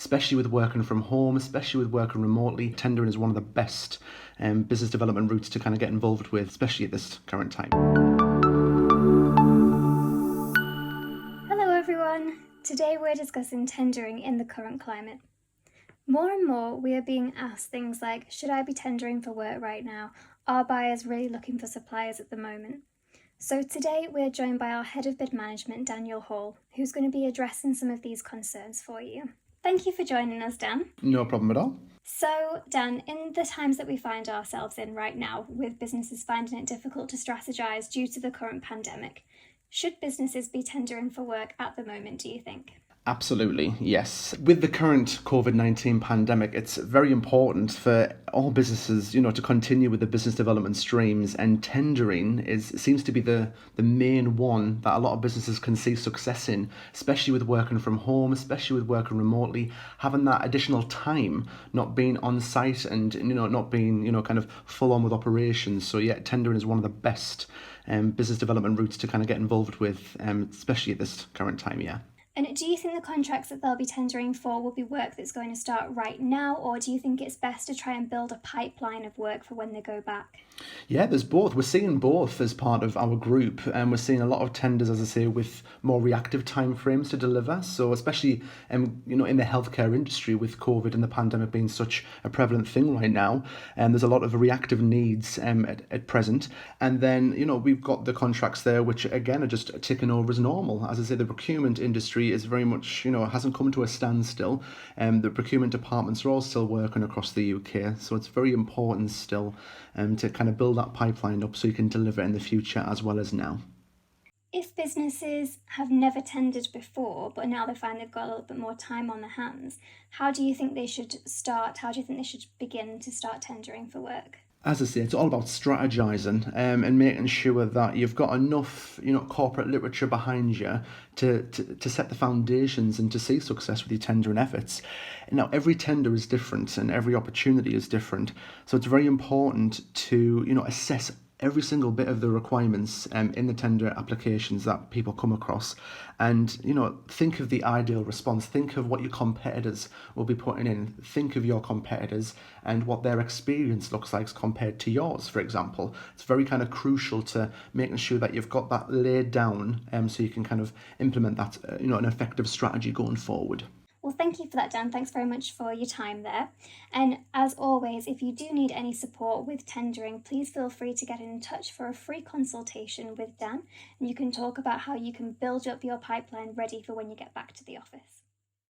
especially with working from home, especially with working remotely. Tendering is one of the best business development routes to kind of get involved with, especially at this current time. Hello everyone! Today we're discussing tendering in the current climate. More and more we are being asked things like, should I be tendering for work right now? Are buyers really looking for suppliers at the moment? So today we're joined by our Head of Bid Management, Daniel Hall, who's going to be addressing some of these concerns for you. Thank you for joining us, Dan. No problem at all. So, Dan, in the times that we find ourselves in right now, with businesses finding it difficult to strategize due to the current pandemic, should businesses be tendering for work at the moment, do you think? Absolutely, yes. With the current COVID-19 pandemic, it's very important for all businesses, to continue with the business development streams, and tendering seems to be the main one that a lot of businesses can see success in, especially with working from home, especially with working remotely, having that additional time, not being on site and, not being, kind of full on with operations. So yeah, tendering is one of the best business development routes to kind of get involved with, especially at this current time, yeah. And do you think the contracts that they'll be tendering for will be work that's going to start right now, or do you think it's best to try and build a pipeline of work for when they go back? Yeah, there's both. We're seeing both as part of our group, and we're seeing a lot of tenders, as I say, with more reactive timeframes to deliver. So especially, in the healthcare industry, with COVID and the pandemic being such a prevalent thing right now, and there's a lot of reactive needs at present. And then, we've got the contracts there, which again are just ticking over as normal. As I say, the procurement industry is very much, hasn't come to a standstill. The procurement departments are all still working across the UK, so it's very important still to kind of build that pipeline up so you can deliver in the future as well as now. If businesses have never tendered before, but now they find they've got a little bit more time on their hands, how do you think they should start? How do you think they should begin to start tendering for work? As I say, it's all about strategizing and making sure that you've got enough, corporate literature behind you to set the foundations and to see success with your tendering efforts. Now, every tender is different and every opportunity is different. So it's very important to, assess every single bit of the requirements in the tender applications that people come across, and think of the ideal response. Think of what your competitors will be putting in. Think of your competitors and what their experience looks like compared to yours, for example. It's very kind of crucial to making sure that you've got that laid down, so you can kind of implement that an effective strategy going forward. Well, thank you for that, Dan. Thanks very much for your time there. And as always, if you do need any support with tendering, please feel free to get in touch for a free consultation with Dan, and you can talk about how you can build up your pipeline ready for when you get back to the office.